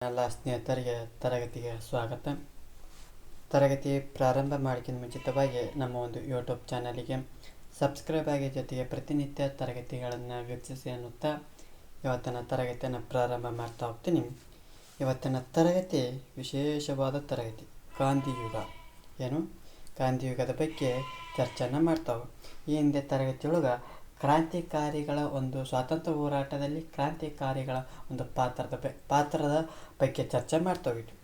ಎಲ್ಲ ಸ್ನೇಹಿತರಿಗೆ ತರಗತಿಗೆ ಸ್ವಾಗತ. ತರಗತಿ ಪ್ರಾರಂಭ ಮಾಡೋಕ್ಕಿಂತ ಮುಂಚಿತವಾಗಿ ನಮ್ಮ ಒಂದು ಯೂಟ್ಯೂಬ್ ಚಾನಲಿಗೆ ಸಬ್ಸ್ಕ್ರೈಬ್ ಆಗಿ ಜೊತೆಗೆ ಪ್ರತಿನಿತ್ಯ ತರಗತಿಗಳನ್ನು ವೀಕ್ಷಿಸಿ ಅನ್ನುತ್ತಾ ಇವತ್ತಿನ ತರಗತಿಯನ್ನು ಪ್ರಾರಂಭ ಮಾಡ್ತಾ ಹೋಗ್ತೀನಿ. ಇವತ್ತಿನ ತರಗತಿ ವಿಶೇಷವಾದ ತರಗತಿ ಗಾಂಧಿಯುಗ. ಗಾಂಧಿಯುಗದ ಬಗ್ಗೆ ಚರ್ಚೆಯನ್ನು ಮಾಡ್ತಾವೆ. ಈ ಹಿಂದೆ ತರಗತಿಯೊಳಗೆ ಕ್ರಾಂತಿಕಾರಿಗಳ ಒಂದು ಸ್ವಾತಂತ್ರ್ಯ ಹೋರಾಟದಲ್ಲಿ ಕ್ರಾಂತಿಕಾರಿಗಳ ಒಂದು ಪಾತ್ರದ ಬಗ್ಗೆ ಚರ್ಚೆ ಮಾಡ್ತಾ ಹೋಗಿದ್ವಿ.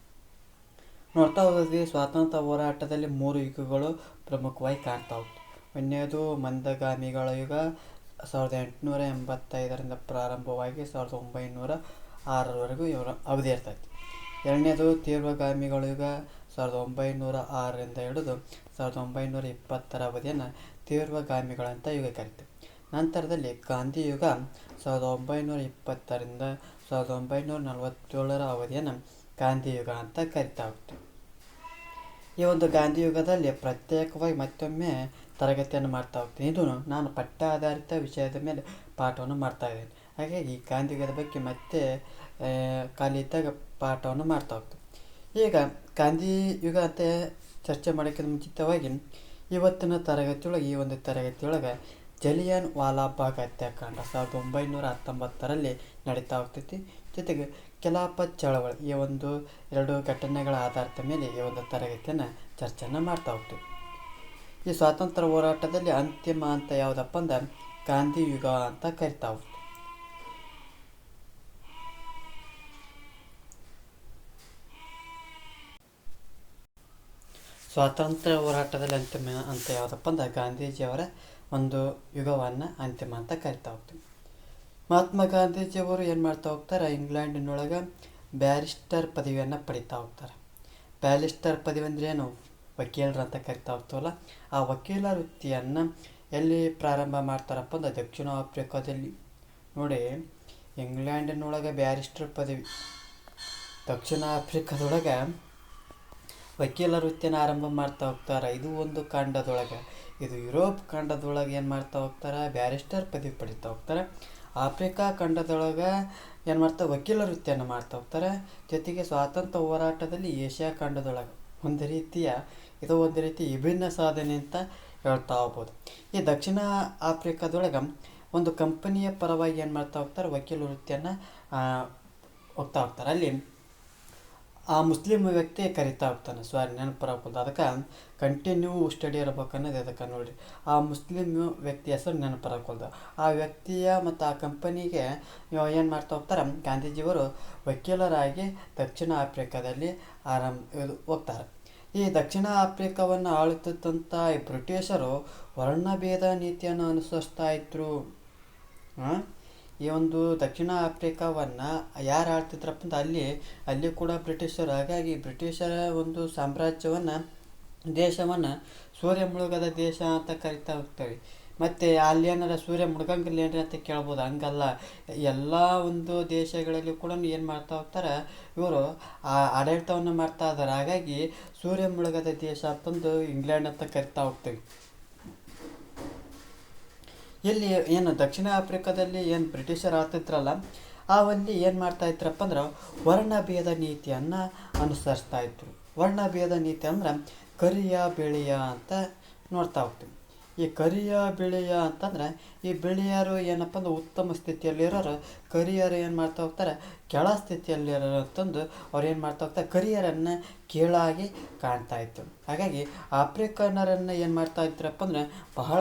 ನೋಡ್ತಾ ಹೋದ್ವಿ, ಸ್ವಾತಂತ್ರ್ಯ ಹೋರಾಟದಲ್ಲಿ 3 ಯುಗಗಳು ಪ್ರಮುಖವಾಗಿ ಕಾಣ್ತಾ ಹೋಗ್ತವೆ. ಒಂದನೇದು ಮಂದಗಾಮಿಗಳ ಯುಗ 1885ರಿಂದ ಪ್ರಾರಂಭವಾಗಿ 1906ರವರೆಗೂ ಇವರ ಅವಧಿ ಇರ್ತೈತಿ. ಎರಡನೇದು ತೀವ್ರಗಾಮಿಗಳ ಯುಗ 1906ರಿಂದ ಹಿಡಿದು 1920ರ ಅವಧಿಯನ್ನು ತೀವ್ರಗಾಮಿಗಳಂತ ಯುಗ ಕರಿತೀವಿ. ನಂತರದಲ್ಲಿ ಗಾಂಧಿಯುಗ 1920ರಿಂದ 1947ರ ಅವಧಿಯನ್ನು ಗಾಂಧಿಯುಗ ಅಂತ ಕರಿತಾ ಹೋಗ್ತೀವಿ. ಈ ಒಂದು ಗಾಂಧಿಯುಗದಲ್ಲಿ ಪ್ರತ್ಯೇಕವಾಗಿ ಮತ್ತೊಮ್ಮೆ ತರಗತಿಯನ್ನು ಮಾಡ್ತಾ ಹೋಗ್ತೀನಿ. ಇದು ನಾನು ಪಠ್ಯ ಆಧಾರಿತ ವಿಷಯದ ಮೇಲೆ ಪಾಠವನ್ನು ಮಾಡ್ತಾ ಇದ್ದೇನೆ. ಹಾಗಾಗಿ ಗಾಂಧಿಯುಗದ ಬಗ್ಗೆ ಮತ್ತೆ ಖಾಲಿ ಇದ್ದಾಗ ಪಾಠವನ್ನು ಮಾಡ್ತಾ ಹೋಗ್ತೀನಿ. ಈಗ ಗಾಂಧಿಯುಗ ಅಂತ ಚರ್ಚೆ ಮಾಡೋಕ್ಕಿಂತ ಮುಂಚಿತವಾಗಿ ಇವತ್ತಿನ ತರಗತಿಯೊಳಗೆ ಈ ಒಂದು ತರಗತಿಯೊಳಗೆ ಜಲಿಯನ್ ವಾಲಾಬಾಗ್ ಹತ್ಯಾಕಾಂಡ 1919ರಲ್ಲಿ ನಡೀತಾ ಹೋಗ್ತೈತಿ. ಜೊತೆಗೆ ಖಿಲಾಫತ್ ಚಳವಳಿ, ಈ ಒಂದು 2 ಘಟನೆಗಳ ಆಧಾರದ ಮೇಲೆ ಈ ಒಂದು ತರಗತಿಯನ್ನು ಚರ್ಚೆಯನ್ನು ಮಾಡ್ತಾ ಹೋಗ್ತೀವಿ. ಈ ಸ್ವಾತಂತ್ರ್ಯ ಹೋರಾಟದಲ್ಲಿ ಅಂತಿಮ ಅಂತ ಯಾವುದಪ್ಪ ಅಂದ್ರೆ ಗಾಂಧಿಯುಗ ಅಂತ ಕರಿತಾ ಹೋಗ್ತೀವಿ. ಸ್ವಾತಂತ್ರ್ಯ ಹೋರಾಟದಲ್ಲಿ ಅಂತಿಮ ಅಂತ ಯಾವುದಪ್ಪ ಅಂದ್ರೆ ಗಾಂಧೀಜಿಯವರ ಒಂದು ಯುಗವನ್ನು ಅಂತಿಮ ಅಂತ ಕರಿತಾ ಹೋಗ್ತೀವಿ. ಮಹಾತ್ಮ ಗಾಂಧೀಜಿಯವರು ಏನು ಮಾಡ್ತಾ ಹೋಗ್ತಾರೆ, ಇಂಗ್ಲೆಂಡಿನೊಳಗೆ ಬ್ಯಾರಿಸ್ಟರ್ ಪದವಿಯನ್ನು ಪಡಿತಾ ಹೋಗ್ತಾರೆ. ಬ್ಯಾರಿಸ್ಟರ್ ಪದವಿ ಅಂದರೆ ಏನು, ವಕೀಲರು ಅಂತ ಕರಿತಾ ಹೋಗ್ತೀವಲ್ಲ, ಆ ವಕೀಲ ವೃತ್ತಿಯನ್ನು ಎಲ್ಲಿ ಪ್ರಾರಂಭ ಮಾಡ್ತಾರಪ್ಪ ಅಂದ್ರೆ ದಕ್ಷಿಣ ಆಫ್ರಿಕಾದಲ್ಲಿ. ನೋಡಿ, ಇಂಗ್ಲೆಂಡಿನೊಳಗೆ ಬ್ಯಾರಿಸ್ಟರ್ ಪದವಿ, ದಕ್ಷಿಣ ಆಫ್ರಿಕಾದೊಳಗೆ ವಕೀಲ ವೃತ್ತಿಯನ್ನು ಆರಂಭ ಮಾಡ್ತಾ ಹೋಗ್ತಾರೆ. ಇದು ಒಂದು ಖಂಡದೊಳಗೆ, ಇದು ಯುರೋಪ್ ಖಂಡದೊಳಗೆ ಏನು ಮಾಡ್ತಾ ಹೋಗ್ತಾರೆ, ಬ್ಯಾರಿಸ್ಟರ್ ಪದವಿ ಪಡಿತಾ ಹೋಗ್ತಾರೆ. ಆಫ್ರಿಕಾ ಖಂಡದೊಳಗೆ ಏನು ಮಾಡ್ತಾರೆ, ವಕೀಲ ವೃತ್ತಿಯನ್ನು ಮಾಡ್ತಾ ಹೋಗ್ತಾರೆ. ಜೊತೆಗೆ ಸ್ವಾತಂತ್ರ್ಯ ಹೋರಾಟದಲ್ಲಿ ಏಷ್ಯಾ ಖಂಡದೊಳಗೆ ಒಂದು ರೀತಿ ವಿಭಿನ್ನ ಸಾಧನೆ ಅಂತ ಹೇಳ್ತಾ ಹೋಗ್ಬೋದು. ಈ ದಕ್ಷಿಣ ಆಫ್ರಿಕಾದೊಳಗೆ ಒಂದು ಕಂಪನಿಯ ಪರವಾಗಿ ಏನು ಮಾಡ್ತಾ ಹೋಗ್ತಾರೆ, ವಕೀಲ ವೃತ್ತಿಯನ್ನು ಹೋಗ್ತಾ ಹೋಗ್ತಾರೆ. ಅಲ್ಲಿ ಆ ಮುಸ್ಲಿಂ ವ್ಯಕ್ತಿ ಕರಿತಾ ಹೋಗ್ತಾನೆ, ನೆನಪು ಅದಕ್ಕೆ ಕಂಟಿನ್ಯೂ ಸ್ಟಡಿ ಇರ್ಬೇಕು ಅನ್ನೋದು ಅದಕ್ಕೆ ನೋಡಿ. ಆ ಮುಸ್ಲಿಂ ವ್ಯಕ್ತಿ ಹೆಸರು ನೆನಪು ಆ ವ್ಯಕ್ತಿಯ ಮತ್ತು ಆ ಕಂಪನಿಗೆ ಏನು ಮಾಡ್ತಾ ಹೋಗ್ತಾರೆ, ಗಾಂಧೀಜಿಯವರು ವಕೀಲರಾಗಿ ದಕ್ಷಿಣ ಆಫ್ರಿಕಾದಲ್ಲಿ ಹೋಗ್ತಾರೆ. ಈ ದಕ್ಷಿಣ ಆಫ್ರಿಕಾವನ್ನು ಆಳುತ್ತಿದ್ದಂಥ ಈ ಬ್ರಿಟಿಷರು ವರ್ಣಭೇದ ನೀತಿಯನ್ನು ಅನುಸರಿಸ್ತಾ ಇದ್ರು. ಈ ಒಂದು ದಕ್ಷಿಣ ಆಫ್ರಿಕಾವನ್ನು ಯಾರು ಆಳ್ತಿದ್ರಪ್ಪ ಅಂದ್ರೆ ಅಲ್ಲಿ ಕೂಡ ಬ್ರಿಟಿಷರು. ಹಾಗಾಗಿ ಬ್ರಿಟಿಷರ ಒಂದು ದೇಶವನ್ನು ಸೂರ್ಯ ಮುಳುಗದ ದೇಶ ಅಂತ ಕರಿತಾ ಹೋಗ್ತೇವೆ. ಮತ್ತು ಅಲ್ಲಿ ಏನಾರ ಸೂರ್ಯ ಮುಳುಗಂಗಿಲ್ಲ ಏನ್ರಿ ಅಂತ ಕೇಳ್ಬೋದು. ಹಂಗಲ್ಲ, ಎಲ್ಲ ಒಂದು ದೇಶಗಳಲ್ಲಿ ಕೂಡ ಏನು ಮಾಡ್ತಾ ಹೋಗ್ತಾರೆ, ಇವರು ಆಡಳಿತವನ್ನು ಮಾಡ್ತಾ ಇದ್ದಾರೆ. ಹಾಗಾಗಿ ಸೂರ್ಯ ಮುಳುಗದ ದೇಶ ಅಂತಂದು ಇಂಗ್ಲೆಂಡ್ ಅಂತ ಕರಿತಾ ಹೋಗ್ತೇವೆ. ಇಲ್ಲಿ ಏನು ದಕ್ಷಿಣ ಆಫ್ರಿಕಾದಲ್ಲಿ ಏನು ಬ್ರಿಟಿಷರು ಆಳ್ತಿದ್ರಲ್ಲ, ಅಲ್ಲಿ ಏನು ಮಾಡ್ತಾ ಇದ್ರಪ್ಪ ಅಂದ್ರೆ ವರ್ಣಭೇದ ನೀತಿಯನ್ನು ಅನುಸರಿಸ್ತಾ ಇದ್ರು. ವರ್ಣಭೇದ ನೀತಿ ಅಂದ್ರೆ ಕರಿಯ ಬಿಳಿಯ ಅಂತ ನೋಡ್ತಾ ಹೋಗ್ತೀವಿ. ಈ ಕರಿಯ ಬಿಳಿಯ ಅಂತಂದ್ರೆ ಈ ಬಿಳಿಯರು ಏನಪ್ಪ ಅಂದ್ರೆ ಉತ್ತಮ ಸ್ಥಿತಿಯಲ್ಲಿರೋರು, ಕರಿಯರು ಏನು ಮಾಡ್ತಾ ಹೋಗ್ತಾರೆ, ಕೆಳ ಸ್ಥಿತಿಯಲ್ಲಿರೋರು ಅಂತಂದು ಅವ್ರು ಏನು ಮಾಡ್ತಾ ಹೋಗ್ತಾರೆ, ಕರಿಯರನ್ನು ಕೀಳಾಗಿ ಕಾಣ್ತಾ ಇತ್ತು. ಹಾಗಾಗಿ ಆಫ್ರಿಕನ್ನರನ್ನು ಏನು ಮಾಡ್ತಾ ಇದ್ರಪ್ಪ ಅಂದ್ರೆ ಬಹಳ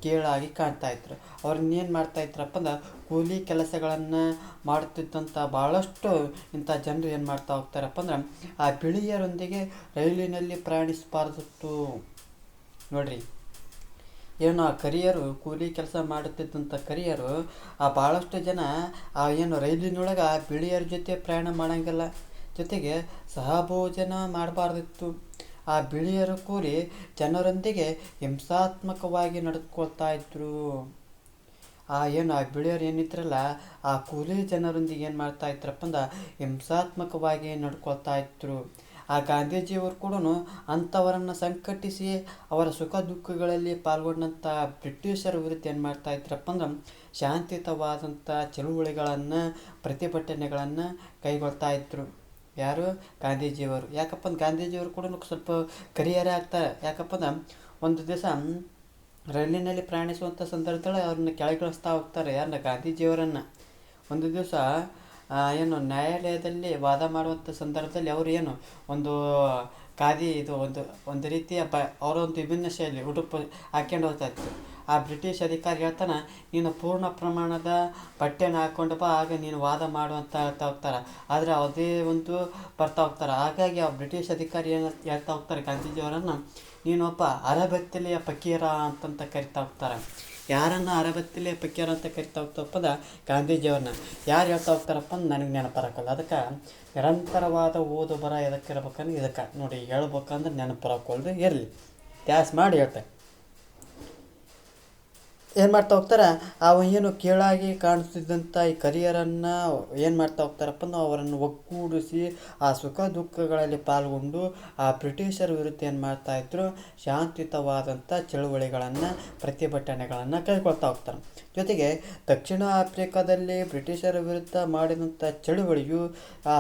ಕೀಳಾಗಿ ಕಾಣ್ತಾ ಇದ್ರು. ಅವ್ರನ್ನೇನು ಮಾಡ್ತಾ ಇದ್ರಪ್ಪ ಅಂದ್ರೆ ಕೂಲಿ ಕೆಲಸಗಳನ್ನು ಮಾಡುತ್ತಿದ್ದಂಥ ಭಾಳಷ್ಟು ಇಂಥ ಜನರು ಏನು ಮಾಡ್ತಾ ಹೋಗ್ತಾರಪ್ಪ ಅಂದ್ರೆ ಆ ಬಿಳಿಯರೊಂದಿಗೆ ರೈಲಿನಲ್ಲಿ ಪ್ರಯಾಣಿಸಬಾರ್ದಿತ್ತು. ನೋಡ್ರಿ, ಏನು ಆ ಕರಿಯರು ಕೂಲಿ ಕೆಲಸ ಮಾಡುತ್ತಿದ್ದಂಥ ಕರಿಯರು ಭಾಳಷ್ಟು ಜನ ಏನು ರೈಲಿನೊಳಗೆ ಆ ಬಿಳಿಯರ ಜೊತೆ ಪ್ರಯಾಣ ಮಾಡೋಂಗಿಲ್ಲ. ಜೊತೆಗೆ ಸಹಭೋಜನ ಮಾಡಬಾರ್ದಿತ್ತು. ಆ ಬಿಳಿಯರು ಕೂಲಿ ಜನರೊಂದಿಗೆ ಹಿಂಸಾತ್ಮಕವಾಗಿ ನಡೆದುಕೊಳ್ತಾ ಇದ್ರು. ಆ ಬಿಳಿಯರು ಏನಿದ್ರಲ್ಲ, ಆ ಕೂಲಿ ಜನರೊಂದಿಗೆ ಏನು ಮಾಡ್ತಾ ಇದ್ರಪ್ಪ ಅಂದ್ರೆ ಹಿಂಸಾತ್ಮಕವಾಗಿ ನಡ್ಕೊಳ್ತಾ ಇದ್ರು. ಆ ಗಾಂಧೀಜಿಯವರು ಕೂಡ ಅಂಥವರನ್ನು ಸಂಘಟಿಸಿ ಅವರ ಸುಖ ದುಃಖಗಳಲ್ಲಿ ಪಾಲ್ಗೊಂಡಂಥ ಬ್ರಿಟಿಷರ ವಿರುದ್ಧ ಏನು ಮಾಡ್ತಾ ಇದ್ರಪ್ಪ ಅಂದ್ರೆ ಶಾಂತಿಯುತವಾದಂಥ ಚಳುವಳಿಗಳನ್ನು ಪ್ರತಿಭಟನೆಗಳನ್ನು ಕೈಗೊಳ್ತಾ ಇದ್ರು. ಯಾರು? ಗಾಂಧೀಜಿಯವರು. ಯಾಕಪ್ಪ ಅಂದ್ರೆ ಗಾಂಧೀಜಿಯವರು ಕೂಡ ಸ್ವಲ್ಪ ಕರಿಯರೇ ಆಗ್ತಾರೆ. ಯಾಕಪ್ಪ ಅಂದ್ರೆ ಒಂದು ದಿವಸ ರೈಲಿನಲ್ಲಿ ಪ್ರಯಾಣಿಸುವಂಥ ಸಂದರ್ಭದಲ್ಲಿ ಅವ್ರನ್ನ ಕೆಳಗಿಳಿಸ್ತಾ ಹೋಗ್ತಾರೆ. ಯಾರನ್ನ? ಗಾಂಧೀಜಿಯವರನ್ನು. ಒಂದು ದಿವಸ ಏನು ನ್ಯಾಯಾಲಯದಲ್ಲಿ ವಾದ ಮಾಡುವಂಥ ಸಂದರ್ಭದಲ್ಲಿ ಅವರು ಏನು ಒಂದು ಇದು ಒಂದು ರೀತಿಯ ಅವರೊಂದು ವಿಭಿನ್ನ ಶೈಲಿ ಉಡುಪು ಹಾಕ್ಕೊಂಡು ಹೋಗ್ತಾ ಇತ್ತು. ಆ ಬ್ರಿಟಿಷ್ ಅಧಿಕಾರಿ ಹೇಳ್ತಾನೆ, ನೀನು ಪೂರ್ಣ ಪ್ರಮಾಣದ ಬಟ್ಟೆನ ಹಾಕ್ಕೊಂಡು ಬಾ, ಆಗ ನೀನು ವಾದ ಮಾಡು ಅಂತ ಹೇಳ್ತಾ ಹೋಗ್ತಾರೆ. ಆದರೆ ಅದೇ ಒಂದು ಬರ್ತಾ ಹೋಗ್ತಾರೆ. ಹಾಗಾಗಿ ಆ ಬ್ರಿಟಿಷ್ ಅಧಿಕಾರಿ ಏನು ಹೇಳ್ತಾ ಹೋಗ್ತಾರೆ ಗಾಂಧೀಜಿಯವರನ್ನು, ನೀನೊಬ್ಬ ಅರಬೆತ್ತಲೆಯ ಫಕೀರ ಅಂತಂತ ಕರಿತಾ ಹೋಗ್ತಾರೆ. ಯಾರನ್ನು ಅರಬೆತ್ತಲೆಯ ಫಕೀರ ಅಂತ ಕರಿತಾ ಹೋಗ್ತಪ್ಪದ? ಗಾಂಧೀಜಿಯವ್ರನ್ನ. ಯಾರು ಹೇಳ್ತಾ ಹೋಗ್ತಾರಪ್ಪ ಅಂದ್ರೆ ನನಗೆ ನೆನಪರಕ್ಕಲ್ಲ. ಅದಕ್ಕೆ ನಿರಂತರವಾದ ಓದು ಬರ ಎದಕ್ಕಿರ್ಬೇಕಂದ್ರೆ ಇದಕ್ಕೆ ನೋಡಿ, ಹೇಳ್ಬೇಕಂದ್ರೆ ನೆನಪರಕೊಳ್ದು ಇರಲಿ, ತ್ಯಾಸ್ ಮಾಡಿ ಹೇಳ್ತಾರೆ. ಏನು ಮಾಡ್ತಾ ಹೋಗ್ತಾರೆ, ಏನು ಕೀಳಾಗಿ ಕಾಣಿಸ್ತಿದ್ದಂಥ ಈ ಕರಿಯರನ್ನು ಏನು ಮಾಡ್ತಾ ಹೋಗ್ತಾರಪ್ಪ ಅಂದ್ರೆ ಅವರನ್ನು ಒಗ್ಗೂಡಿಸಿ ಆ ಸುಖ ದುಃಖಗಳಲ್ಲಿ ಪಾಲ್ಗೊಂಡು ಆ ಬ್ರಿಟಿಷರ ವಿರುದ್ಧ ಏನು ಮಾಡ್ತಾಯಿದ್ರು, ಶಾಂತಿಯುತವಾದಂಥ ಚಳುವಳಿಗಳನ್ನು ಪ್ರತಿಭಟನೆಗಳನ್ನು ಕೈಗೊಳ್ತಾ ಹೋಗ್ತಾರೆ. ಜೊತೆಗೆ ದಕ್ಷಿಣ ಆಫ್ರಿಕಾದಲ್ಲಿ ಬ್ರಿಟಿಷರ ವಿರುದ್ಧ ಮಾಡಿದಂಥ ಚಳುವಳಿಯು ಆ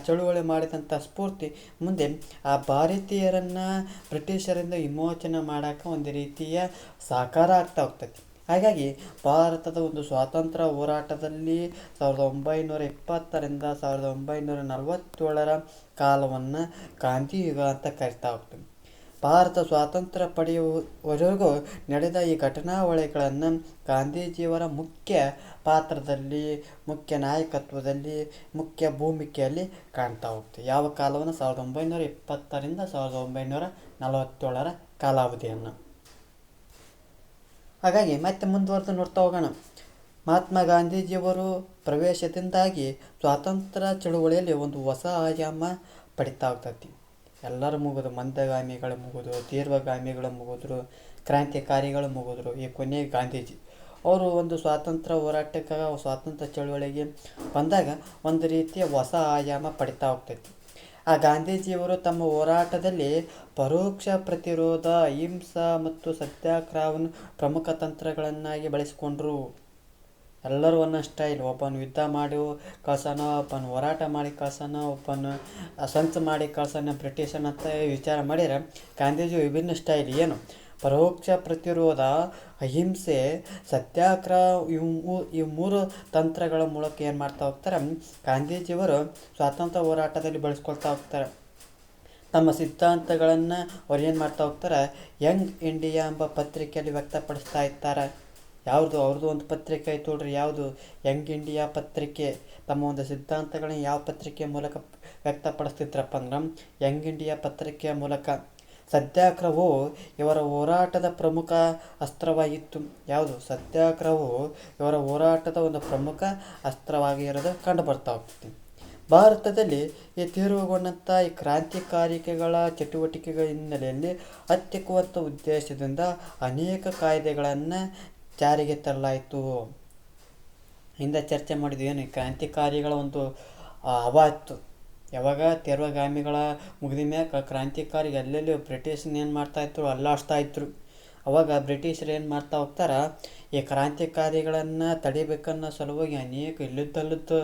ಚಳುವಳಿ ಮಾಡಿದಂಥ ಸ್ಫೂರ್ತಿ ಮುಂದೆ ಆ ಭಾರತೀಯರನ್ನು ಬ್ರಿಟಿಷರಿಂದ ವಿಮೋಚನೆ ಮಾಡೋಕ್ಕೆ ಒಂದು ರೀತಿಯ ಸಾಕಾರ ಆಗ್ತಾ ಹೋಗ್ತದೆ. ಹಾಗಾಗಿ ಭಾರತದ ಒಂದು ಸ್ವಾತಂತ್ರ್ಯ ಹೋರಾಟದಲ್ಲಿ 1920ರಿಂದ 1947 ಕಾಲವನ್ನು ಗಾಂಧಿಯುಗ ಅಂತ ಕರಿತಾ ಹೋಗ್ತದೆ. ಭಾರತ ಸ್ವಾತಂತ್ರ್ಯ ಪಡೆಯುವವರೆಗೂ ನಡೆದ ಈ ಘಟನಾವಳಿಗಳನ್ನು ಗಾಂಧೀಜಿಯವರ ಮುಖ್ಯ ಪಾತ್ರದಲ್ಲಿ, ಮುಖ್ಯ ನಾಯಕತ್ವದಲ್ಲಿ, ಮುಖ್ಯ ಭೂಮಿಕೆಯಲ್ಲಿ ಕಾಣ್ತಾ ಹೋಗ್ತೀವಿ. ಯಾವ ಕಾಲವನ್ನು? 1920ರಿಂದ 1947 ಕಾಲಾವಧಿಯನ್ನು. ಹಾಗಾಗಿ ಮತ್ತೆ ಮುಂದುವರೆದು ನೋಡ್ತಾ ಹೋಗೋಣ. ಮಹಾತ್ಮ ಗಾಂಧೀಜಿಯವರು ಪ್ರವೇಶದಿಂದಾಗಿ ಸ್ವಾತಂತ್ರ್ಯ ಚಳುವಳಿಯಲ್ಲಿ ಒಂದು ಹೊಸ ಆಯಾಮ ಪಡಿತಾ ಹೋಗ್ತೈತಿ. ಎಲ್ಲರೂ ಮುಗಿದು, ಮಂದಗಾಮಿಗಳು ಮುಗಿದು, ತೀವ್ರಗಾಮಿಗಳು ಮುಗಿದ್ರು, ಕ್ರಾಂತಿಕಾರಿಗಳು ಮುಗಿದ್ರು, ಈ ಕೊನೆಗೆ ಗಾಂಧೀಜಿ ಅವರು ಒಂದು ಸ್ವಾತಂತ್ರ್ಯ ಹೋರಾಟಕ್ಕೆ, ಸ್ವಾತಂತ್ರ್ಯ ಚಳುವಳಿಗೆ ಬಂದಾಗ ಒಂದು ರೀತಿಯ ಹೊಸ ಆಯಾಮ ಪಡಿತಾ ಹೋಗ್ತೈತಿ. ಆ ಗಾಂಧೀಜಿಯವರು ತಮ್ಮ ಹೋರಾಟದಲ್ಲಿ ಪರೋಕ್ಷ ಪ್ರತಿರೋಧ, ಅಹಿಂಸಾ ಮತ್ತು ಸತ್ಯಾಗ್ರಹವನ್ನು ಪ್ರಮುಖ ತಂತ್ರಗಳನ್ನಾಗಿ ಬಳಸಿಕೊಂಡ್ರು. ಎಲ್ಲರೂ ಒಂದೊಂದು ಸ್ಟೈಲ್. ಒಬ್ಬನು ಯುದ್ಧ ಮಾಡಿ ಕಳ್ಸೋಣ, ಒಬ್ಬನು ಹೋರಾಟ ಮಾಡಿ ಕಳ್ಸೋಣ, ಒಬ್ಬನು ಸಂಚು ಮಾಡಿ ಕಳ್ಸೋಣ ಬ್ರಿಟಿಷನ್ ಅಂತ ವಿಚಾರ ಮಾಡಿದರೆ, ಗಾಂಧೀಜಿ ವಿಭಿನ್ನ ಸ್ಟೈಲ್. ಏನು? ಪರೋಕ್ಷ ಪ್ರತಿರೋಧ, ಅಹಿಂಸೆ, ಸತ್ಯಾಗ್ರಹ, ಇವು ಮೂರು ತಂತ್ರಗಳ ಮೂಲಕ ಏನು ಮಾಡ್ತಾ ಹೋಗ್ತಾರೆ, ಗಾಂಧೀಜಿಯವರು ಸ್ವಾತಂತ್ರ್ಯ ಹೋರಾಟದಲ್ಲಿ ಬಳಸ್ಕೊಳ್ತಾ ಹೋಗ್ತಾರೆ. ತಮ್ಮ ಸಿದ್ಧಾಂತಗಳನ್ನು ಅವ್ರು ಏನು ಮಾಡ್ತಾ ಹೋಗ್ತಾರೆ, ಯಂಗ್ ಇಂಡಿಯಾ ಎಂಬ ಪತ್ರಿಕೆಯಲ್ಲಿ ವ್ಯಕ್ತಪಡಿಸ್ತಾ ಇರ್ತಾರೆ. ಅವ್ರದ್ದು ಒಂದು ಪತ್ರಿಕೆ ಐತೆ ನೋಡ್ರಿ, ಯಾವುದು? ಯಂಗ್ ಇಂಡಿಯಾ ಪತ್ರಿಕೆ. ತಮ್ಮ ಒಂದು ಸಿದ್ಧಾಂತಗಳನ್ನ ಯಾವ ಪತ್ರಿಕೆಯ ಮೂಲಕ ವ್ಯಕ್ತಪಡಿಸ್ತಿದ್ರಪ್ಪ ಅಂದ್ರೆ ಯಂಗ್ ಇಂಡಿಯಾ ಪತ್ರಿಕೆಯ ಮೂಲಕ. ಸತ್ಯಾಗ್ರಹವು ಇವರ ಹೋರಾಟದ ಪ್ರಮುಖ ಅಸ್ತ್ರವಾಗಿತ್ತು. ಯಾವುದು? ಸತ್ಯಾಗ್ರಹವು ಇವರ ಹೋರಾಟದ ಒಂದು ಪ್ರಮುಖ ಅಸ್ತ್ರವಾಗಿರೋದು ಕಂಡು ಬರ್ತಾ ಹೋಗ್ತದೆ. ಭಾರತದಲ್ಲಿ ಈ ತೀವ್ರಗೊಂಡಂಥ ಈ ಕ್ರಾಂತಿಕಾರಿಕೆಗಳ ಚಟುವಟಿಕೆಗಳ ಹಿನ್ನೆಲೆಯಲ್ಲಿ ಹತ್ತಿಕ್ಕುವಂಥ ಉದ್ದೇಶದಿಂದ ಅನೇಕ ಕಾಯ್ದೆಗಳನ್ನು ಜಾರಿಗೆ ತರಲಾಯಿತು. ಹಿಂದೆ ಚರ್ಚೆ ಮಾಡಿದ್ವಿ, ಏನು ಕ್ರಾಂತಿಕಾರಿಗಳ ಒಂದು ಅವಾತ್ತು. ಯಾವಾಗ ತೀವ್ರಗಾಮಿಗಳ ಮುಗಿದ ಮ್ಯಾಗ ಕ್ರಾಂತಿಕಾರಿ ಎಲ್ಲೆಲ್ಲಿ ಬ್ರಿಟಿಷ್ನ ಏನು ಮಾಡ್ತಾಯಿದ್ರು, ಅಲ್ಲಾಡ್ಸ್ತಾಯಿದ್ರು. ಅವಾಗ ಬ್ರಿಟಿಷರು ಏನು ಮಾಡ್ತಾ ಹೋಗ್ತಾರೆ, ಈ ಕ್ರಾಂತಿಕಾರಿಗಳನ್ನು ತಡಿಬೇಕನ್ನೋ ಸಲುವಾಗಿ ಅನೇಕ ಇಲ್ಲದ್ದಲ್ಲದ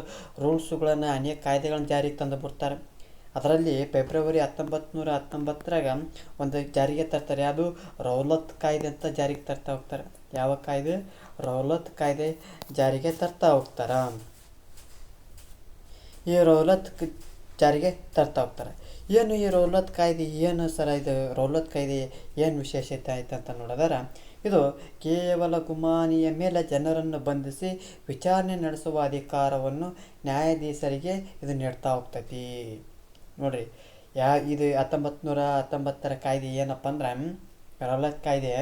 ರೂಲ್ಸುಗಳನ್ನು, ಅನೇಕ ಕಾಯ್ದೆಗಳನ್ನು ಜಾರಿಗೆ ತಂದು ಬಿಡ್ತಾರೆ. ಅದರಲ್ಲಿ ಫೆಬ್ರವರಿ 1919 ಒಂದು ಜಾರಿಗೆ ತರ್ತಾರೆ. ಅದು ರೌಲತ್ ಕಾಯ್ದೆ ಅಂತ ಜಾರಿಗೆ ತರ್ತಾ ಹೋಗ್ತಾರೆ. ಯಾವ ಕಾಯ್ದೆ? ರೌಲತ್ ಕಾಯ್ದೆ ಜಾರಿಗೆ ತರ್ತಾ ಹೋಗ್ತಾರೆ. ಈ ರೌಲತ್ ಜಾರಿಗೆ ತರ್ತಾ ಹೋಗ್ತಾರೆ. ಏನು ಈ ರೌಲತ್ ಕಾಯ್ದೆ? ಏನು ಸರ ಇದು ರೌಲತ್ ಕಾಯ್ದೆ ಏನು ವಿಶೇಷತೆ ಆಯ್ತು ಅಂತ ನೋಡಿದರೆ, ಇದು ಕೇವಲ ಗುಮಾನಿಯ ಮೇಲೆ ಜನರನ್ನು ಬಂಧಿಸಿ ವಿಚಾರಣೆ ನಡೆಸುವ ಅಧಿಕಾರವನ್ನು ನ್ಯಾಯಾಧೀಶರಿಗೆ ಇದು ನೀಡ್ತಾ ಹೋಗ್ತೈತಿ. ನೋಡ್ರಿ, ಇದು 1919 ಕಾಯ್ದೆ ಏನಪ್ಪ ಅಂದ್ರೆ, ರೌಲತ್ ಕಾಯ್ದೆ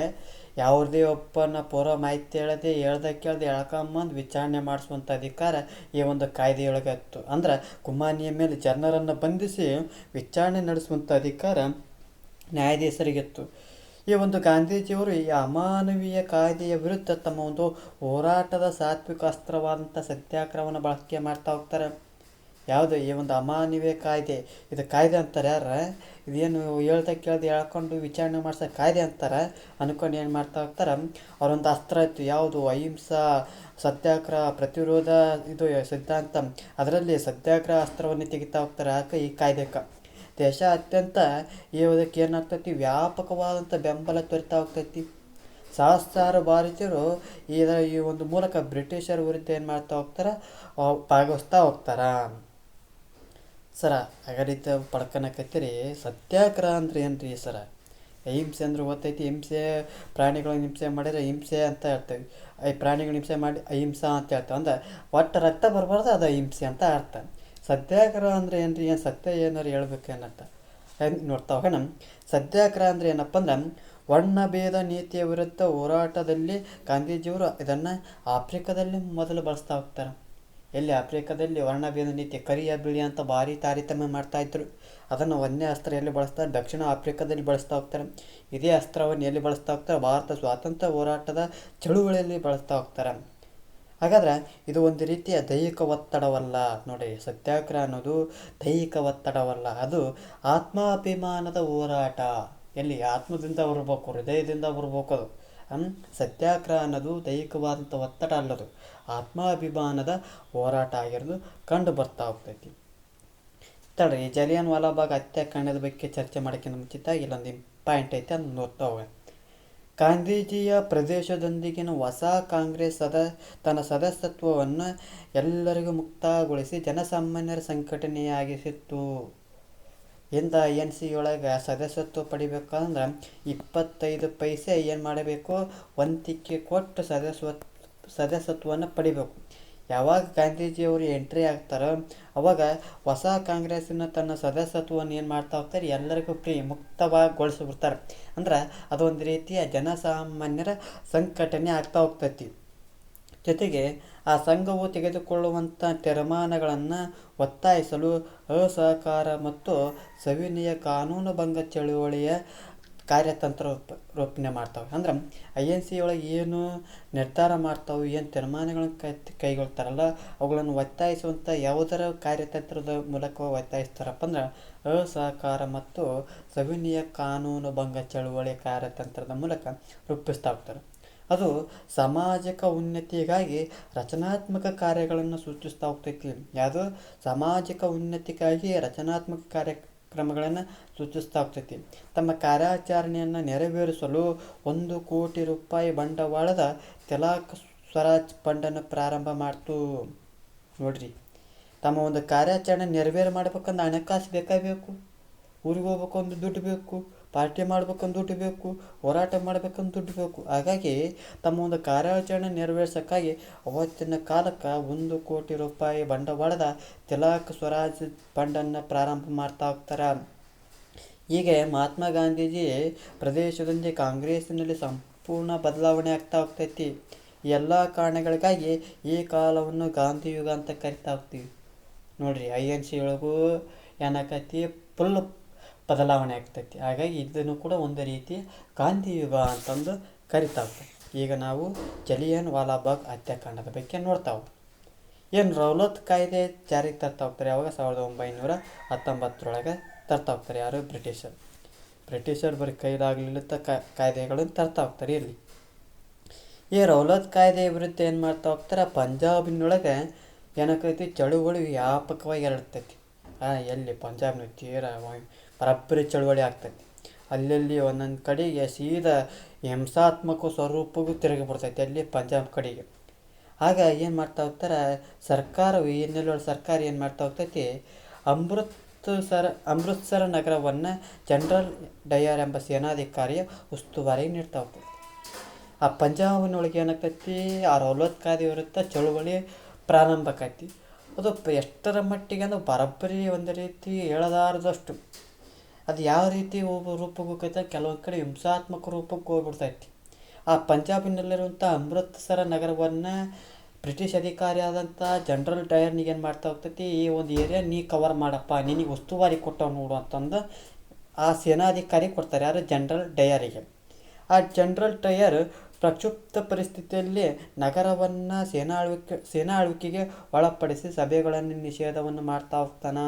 ಯಾವುದೇ ಒಬ್ಬನ ಪೂರ್ವ ಮಾಹಿತಿ ಹೇಳ್ದೆ ಕೇಳ್ದೆ ಎಳ್ಕೊಂಬಂದು ವಿಚಾರಣೆ ಮಾಡಿಸುವಂಥ ಅಧಿಕಾರ ಈ ಒಂದು ಕಾಯ್ದೆಯೊಳಗೆ ಇತ್ತು. ಅಂದ್ರೆ ಗುಮಾನಿಯ ಮೇಲೆ ಜನರನ್ನು ಬಂಧಿಸಿ ವಿಚಾರಣೆ ನಡೆಸುವಂಥ ಅಧಿಕಾರ ನ್ಯಾಯಾಧೀಶರಿಗಿತ್ತು. ಈ ಒಂದು ಗಾಂಧೀಜಿಯವರು ಈ ಅಮಾನವೀಯ ಕಾಯ್ದೆಯ ವಿರುದ್ಧ ತಮ್ಮ ಒಂದು ಹೋರಾಟದ ಸಾತ್ವಿಕ ಅಸ್ತ್ರವಾದಂಥ ಸತ್ಯಾಗ್ರಹವನ್ನು ಬಳಕೆ ಮಾಡ್ತಾ ಹೋಗ್ತಾರೆ. ಯಾವುದು ಈ ಒಂದು ಅಮಾನವೀಯ ಕಾಯ್ದೆ, ಇದು ಕಾಯ್ದೆ ಅಂತಾರೆ ಯಾರ, ಇದೇನು ಹೇಳ್ದ ಕೇಳ್ದು ಹೇಳ್ಕೊಂಡು ವಿಚಾರಣೆ ಮಾಡ್ಸೋ ಕಾಯ್ದೆ ಅಂತಾರೆ ಅನ್ಕೊಂಡು ಏನು ಮಾಡ್ತಾ ಹೋಗ್ತಾರೆ, ಅವರೊಂದು ಅಸ್ತ್ರ ಇತ್ತು ಯಾವುದು ಅಹಿಂಸಾ ಸತ್ಯಾಗ್ರಹ ಪ್ರತಿರೋಧ ಇದು ಸಿದ್ಧಾಂತ, ಅದರಲ್ಲಿ ಸತ್ಯಾಗ್ರಹ ಅಸ್ತ್ರವನ್ನು ತೆಗಿತಾ ಹೋಗ್ತಾರೆ. ಯಾಕೆ ಈ ಕಾಯ್ದೆಗೆ ದೇಶಾದ್ಯಂತ ಇದಕ್ಕೆ ಏನಾಗ್ತೈತಿ, ವ್ಯಾಪಕವಾದಂಥ ಬೆಂಬಲ ತೋರಿತಾ ಹೋಗ್ತೈತಿ. ಸಹಸ್ರಾರು ಭಾರತೀಯರು ಈ ಒಂದು ಮೂಲಕ ಬ್ರಿಟಿಷರ ವಿರುದ್ಧ ಏನು ಮಾಡ್ತಾ ಹೋಗ್ತಾರೆ, ಭಾಗವಹಿಸ್ತಾ ಹೋಗ್ತಾರ. ಸರ ಅಗಲಿತ ಪಡ್ಕೊಳಕತ್ತೀರಿ. ಸತ್ಯಾಗ್ರಹ ಅಂದ್ರೆ ಏನ್ರಿ ಸರ? ಅಹಿಂಸೆ ಅಂದ್ರೆ ಗೊತ್ತೈತಿ, ಹಿಂಸೆ ಪ್ರಾಣಿಗಳನ್ನ ಹಿಂಸೆ ಮಾಡಿದ್ರೆ ಹಿಂಸೆ ಅಂತ ಹೇಳ್ತೇವೆ, ಪ್ರಾಣಿಗಳ ಹಿಂಸೆ ಮಾಡಿ ಅಹಿಂಸಾ ಅಂತ ಹೇಳ್ತೇವೆ. ಅಂದ್ರೆ ಒಟ್ಟು ರಕ್ತ ಬರಬಾರ್ದು, ಅದು ಅಹಿಂಸೆ ಅಂತ ಅರ್ಥ. ಸತ್ಯಾಗ್ರಹ ಅಂದ್ರೆ ಏನ್ರಿ, ಏನು ಸತ್ಯ ಏನಾರು ಹೇಳ್ಬೇಕು ಏನಂತ ನೋಡ್ತಾ ಹೋಗೋಣ. ಸತ್ಯಾಗ್ರಹ ಅಂದ್ರೆ ಏನಪ್ಪ ಅಂದ್ರೆ ವರ್ಣಭೇದ ನೀತಿಯ ವಿರುದ್ಧ ಹೋರಾಟದಲ್ಲಿ ಗಾಂಧೀಜಿಯವರು ಇದನ್ನು ಆಫ್ರಿಕಾದಲ್ಲಿ ಮೊದಲು ಬಳಸ್ತಾ ಹೋಗ್ತಾರೆ. ಎಲ್ಲಿ ಆಫ್ರಿಕಾದಲ್ಲಿ ವರ್ಣಭೇದ ನೀತಿ, ಕರಿಯ ಬಿಳಿ ಅಂತ ಭಾರಿ ತಾರತಮ್ಯ ಮಾಡ್ತಾಯಿದ್ರು. ಅದನ್ನು ಒಂದೇ ಅಸ್ತ್ರ ಎಲ್ಲಿ ಬಳಸ್ತಾರೆ, ದಕ್ಷಿಣ ಆಫ್ರಿಕಾದಲ್ಲಿ ಬಳಸ್ತಾ ಹೋಗ್ತಾರೆ. ಇದೇ ಅಸ್ತ್ರವನ್ನು ಎಲ್ಲಿ ಬಳಸ್ತಾ ಹೋಗ್ತಾರೆ, ಭಾರತ ಸ್ವಾತಂತ್ರ್ಯ ಹೋರಾಟದ ಚಳುವಳಿಯಲ್ಲಿ ಬಳಸ್ತಾ ಹೋಗ್ತಾರೆ. ಹಾಗಾದ್ರೆ ಇದು ಒಂದು ರೀತಿಯ ದೈಹಿಕ ಒತ್ತಡವಲ್ಲ ನೋಡಿ. ಸತ್ಯಾಗ್ರಹ ಅನ್ನೋದು ದೈಹಿಕ ಒತ್ತಡವಲ್ಲ, ಅದು ಆತ್ಮಾಭಿಮಾನದ ಹೋರಾಟ. ಎಲ್ಲಿ ಆತ್ಮದಿಂದ ಬರಬೇಕು, ಹೃದಯದಿಂದ ಬರಬೇಕು ಅದು. ಸತ್ಯಾಗ್ರಹ ಅನ್ನೋದು ದೈಹಿಕವಾದಂಥ ಒತ್ತಡ ಅಲ್ಲದು, ಆತ್ಮಾಭಿಮಾನದ ಹೋರಾಟ ಆಗಿರೋದು ಕಂಡು ಬರ್ತಾ ಹೋಗ್ತೈತಿ. ತಡ್ರಿ, ಜಲಿಯನ್ ವಾಲಾಬಾಗ್ ಹತ್ಯಾಕಾಂಡದ ಬಗ್ಗೆ ಚರ್ಚೆ ಮಾಡೋಕ್ಕಿಂತ ಮುಂಚಿತ ಇಲ್ಲೊಂದು ಪಾಯಿಂಟ್ ಐತೆ, ಅದನ್ನು ನೋಡ್ತಾ ಹೋಗೋಣ. ಗಾಂಧೀಜಿಯ ಪ್ರದೇಶದೊಂದಿಗಿನ ಹೊಸ ಕಾಂಗ್ರೆಸ್ ತನ್ನ ಸದಸ್ಯತ್ವವನ್ನು ಎಲ್ಲರಿಗೂ ಮುಕ್ತಗೊಳಿಸಿ ಜನಸಾಮಾನ್ಯರ ಸಂಘಟನೆಯಾಗಿಸಿತ್ತು. ಇಂದ INC ಒಳಗೆ ಸದಸ್ಯತ್ವ ಪಡಿಬೇಕಂದ್ರೆ 25 ಪೈಸೆ ಏನು ಮಾಡಬೇಕು, ವಂತಿಕೆ ಕೊಟ್ಟು ಸದಸ್ಯತ್ವವನ್ನು ಪಡಿಬೇಕು. ಯಾವಾಗ ಗಾಂಧೀಜಿಯವರು ಎಂಟ್ರಿ ಆಗ್ತಾರೋ ಅವಾಗ ಹೊಸ ಕಾಂಗ್ರೆಸ್ಸಿನ ತನ್ನ ಸದಸ್ಯತ್ವವನ್ನು ಏನು ಮಾಡ್ತಾ ಹೋಗ್ತಾರೆ, ಎಲ್ಲರಿಗೂ ಮುಕ್ತವಾಗಿಗೊಳಿಸ್ಬಿಡ್ತಾರೆ. ಅಂದ್ರೆ ಅದೊಂದು ರೀತಿಯ ಜನಸಾಮಾನ್ಯರ ಸಂಘಟನೆ ಆಗ್ತಾ ಹೋಗ್ತೈತಿ. ಜೊತೆಗೆ ಆ ಸಂಘವು ತೆಗೆದುಕೊಳ್ಳುವಂಥ ತೀರ್ಮಾನಗಳನ್ನು ಒತ್ತಾಯಿಸಲು ಅಸಹಕಾರ ಮತ್ತು ಸವಿನಯ ಕಾನೂನುಭಂಗ ಚಳುವಳಿಯ ಕಾರ್ಯತಂತ್ರ ರೂಪಣೆ ಮಾಡ್ತಾವೆ. ಅಂದ್ರೆ INC ಒಳಗೆ ಏನು ನಿರ್ಧಾರ ಮಾಡ್ತಾವೆ, ಏನು ತೀರ್ಮಾನಗಳನ್ನು ಕೈಗೊಳ್ತಾರಲ್ಲ, ಅವುಗಳನ್ನು ಒತ್ತಾಯಿಸುವಂಥ ಯಾವುದರ ಕಾರ್ಯತಂತ್ರದ ಮೂಲಕ ಒತ್ತಾಯಿಸ್ತಾರಪ್ಪ ಅಂದ್ರೆ ಅಸಹಕಾರ ಮತ್ತು ಸವಿನಯ ಕಾನೂನುಭಂಗ ಚಳುವಳಿ ಕಾರ್ಯತಂತ್ರದ ಮೂಲಕ ರೂಪಿಸ್ತಾ ಹೋಗ್ತಾರೆ. ಅದು ಸಾಮಾಜಿಕ ಉನ್ನತಿಗಾಗಿ ರಚನಾತ್ಮಕ ಕಾರ್ಯಗಳನ್ನು ಸೂಚಿಸ್ತಾ ಹೋಗ್ತೈತಿ. ಯಾವುದು ಸಾಮಾಜಿಕ ಉನ್ನತಿಗಾಗಿ ರಚನಾತ್ಮಕ ಕಾರ್ಯಕ್ರಮಗಳನ್ನು ಸೂಚಿಸ್ತಾ ಹೋಗ್ತೈತಿ. ತಮ್ಮ ಕಾರ್ಯಾಚರಣೆಯನ್ನು ನೆರವೇರಿಸಲು 1 ಕೋಟಿ ರೂಪಾಯಿ ಬಂಡವಾಳದ ತಿಲಕ್ ಸ್ವರಾಜ್ ಫಂಡನ್ನು ಪ್ರಾರಂಭ ಮಾಡ್ತು. ನೋಡ್ರಿ, ತಮ್ಮ ಒಂದು ಕಾರ್ಯಾಚರಣೆ ನೆರವೇರು ಮಾಡ್ಬೇಕಂದ್ರೆ ಹಣಕಾಸು ಬೇಕಾಗಬೇಕು. ಊರಿಗೆ ಹೋಗ್ಬೇಕಂದ್ರೆ ದುಡ್ಡು ಬೇಕು, ಪಾರ್ಟಿ ಮಾಡ್ಬೇಕಂದ್ರೆ ದುಡ್ಡು ಬೇಕು, ಹೋರಾಟ ಮಾಡ್ಬೇಕಂದ್ರೆ ದುಡ್ಡು ಬೇಕು. ಹಾಗಾಗಿ ತಮ್ಮ ಒಂದು ಕಾರ್ಯಾಚರಣೆ ನೆರವೇರ್ಸೋಕ್ಕಾಗಿ ಅವತ್ತಿನ ಕಾಲಕ್ಕೆ 1 ಕೋಟಿ ರೂಪಾಯಿ ಬಂಡವಾಳದ ತಿಲಕ್ ಸ್ವರಾಜ್ ಫಂಡನ್ನು ಪ್ರಾರಂಭ ಮಾಡ್ತಾ ಹೋಗ್ತಾರೆ. ಹೀಗೆ ಮಹಾತ್ಮ ಗಾಂಧೀಜಿ ಪ್ರದೇಶದಲ್ಲಿ ಕಾಂಗ್ರೆಸ್ಸಿನಲ್ಲಿ ಸಂಪೂರ್ಣ ಬದಲಾವಣೆ ಆಗ್ತಾ ಹೋಗ್ತೈತಿ. ಈ ಎಲ್ಲ ಕಾರಣಗಳಿಗಾಗಿ ಈ ಕಾಲವನ್ನು ಗಾಂಧಿ ಯುಗ ಅಂತ ಕರಿತಾ ಹೋಗ್ತೀವಿ. ನೋಡ್ರಿ, INC ಒಳಗೂ ಏನಾಕೈತಿ, ಫುಲ್ ಬದಲಾವಣೆ ಆಗ್ತೈತಿ. ಹಾಗಾಗಿ ಇದನ್ನು ಕೂಡ ಒಂದು ರೀತಿ ಗಾಂಧಿ ಯುಗ ಅಂತಂದು ಕರಿತಾ ಹೋಗ್ತೈತಿ. ಈಗ ನಾವು ಜಲಿಯನ್ ವಾಲಾಬಾಗ್ ಹತ್ಯಾಕಾಂಡದ ಬಗ್ಗೆ ನೋಡ್ತಾವೆ. ಏನು ರೌಲತ್ ಕಾಯ್ದೆ ಜಾರಿಗೆ ತರ್ತಾ ಹೋಗ್ತಾರೆ ಯಾವಾಗ, 1919 ತರ್ತಾ ಹೋಗ್ತಾರೆ. ಯಾರು, ಬ್ರಿಟಿಷರು ಬರೀ ಕೈಲಾಗಲಿಲ್ಲ ಕಾಯ್ದೆಗಳನ್ನು ತರ್ತಾ ಹೋಗ್ತಾರೆ. ಇಲ್ಲಿ ಈ ರೌಲತ್ ಕಾಯ್ದೆ ವಿರುದ್ಧ ಏನು ಮಾಡ್ತಾ ಹೋಗ್ತಾರೆ, ಪಂಜಾಬಿನೊಳಗೆ ಏನಾಕೈತಿ, ಚಳುವಳಿ ವ್ಯಾಪಕವಾಗಿ ಹರಡ್ತೈತಿ. ಎಲ್ಲಿ ಪಂಜಾಬ್ನ ತೀರ ಬರಬ್ಬರಿ ಚಳುವಳಿ ಆಗ್ತೈತಿ. ಅಲ್ಲಲ್ಲಿ ಒಂದೊಂದು ಕಡೆಗೆ ಸೀದಾ ಹಿಂಸಾತ್ಮಕ ಸ್ವರೂಪಗೂ ತಿರುಗಿಬಿಡ್ತೈತಿ, ಅಲ್ಲಿ ಪಂಜಾಬ್ ಕಡೆಗೆ. ಆಗ ಏನು ಮಾಡ್ತಾ ಹೋಗ್ತಾರೆ, ಸರ್ಕಾರ ಏನು ಮಾಡ್ತಾ ಹೋಗ್ತೈತಿ, ಅಮೃತ್ಸರ ನಗರವನ್ನು ಜನರಲ್ ಡಯರ್ ಎಂಬ ಸೇನಾಧಿಕಾರಿಯ ಉಸ್ತುವಾರಿ ನೀಡ್ತಾ ಹೋಗ್ತೈತಿ. ಆ ಪಂಜಾಬಿನೊಳಗೆ ಏನಾಗ್ತೈತಿ, ಆ ರೌಲತ್ ಕಾಯ್ದೆ ವಿರುದ್ಧ ಚಳುವಳಿ ಪ್ರಾರಂಭ ಆಕೈತಿ. ಅದು ಎಷ್ಟರ ಮಟ್ಟಿಗೆ ಅಂದ್ರೆ ಬರಬ್ಬರಿ ಒಂದು ರೀತಿ ಹೇಳಲಾರದಷ್ಟು. ಅದು ಯಾವ ರೀತಿ ರೂಪಕ್ಕೆ ಹೋಗ್ತೈತೆ, ಕೆಲವೊಂದು ಕಡೆ ಹಿಂಸಾತ್ಮಕ ರೂಪಕ್ಕೆ ಹೋಗ್ಬಿಡ್ತೈತಿ. ಆ ಪಂಜಾಬಿನಲ್ಲಿರುವಂಥ ಅಮೃತ್ಸರ ನಗರವನ್ನು ಬ್ರಿಟಿಷ್ ಅಧಿಕಾರಿ ಆದಂಥ ಜನರಲ್ ಡಯರ್ನಿಗೆ ಏನು ಮಾಡ್ತಾ ಹೋಗ್ತೈತಿ, ಈ ಒಂದು ಏರಿಯಾ ನೀ ಕವರ್ ಮಾಡಪ್ಪ, ನಿನಗೆ ಉಸ್ತುವಾರಿ ಕೊಟ್ಟವು ನೋಡು ಅಂತಂದು ಆ ಸೇನಾಧಿಕಾರಿ ಕೊಡ್ತಾರೆ. ಯಾರು, ಜನರಲ್ ಡಯರಿಗೆ. ಆ ಜನರಲ್ ಡಯರ್ ಪ್ರಕ್ಷುಬ್ಧ ಪರಿಸ್ಥಿತಿಯಲ್ಲಿ ನಗರವನ್ನು ಸೇನಾ ಆಳ್ವಿಕೆಗೆ ಒಳಪಡಿಸಿ ಸಭೆಗಳನ್ನು ನಿಷೇಧವನ್ನು ಮಾಡ್ತಾ ಹೋಗ್ತಾನ.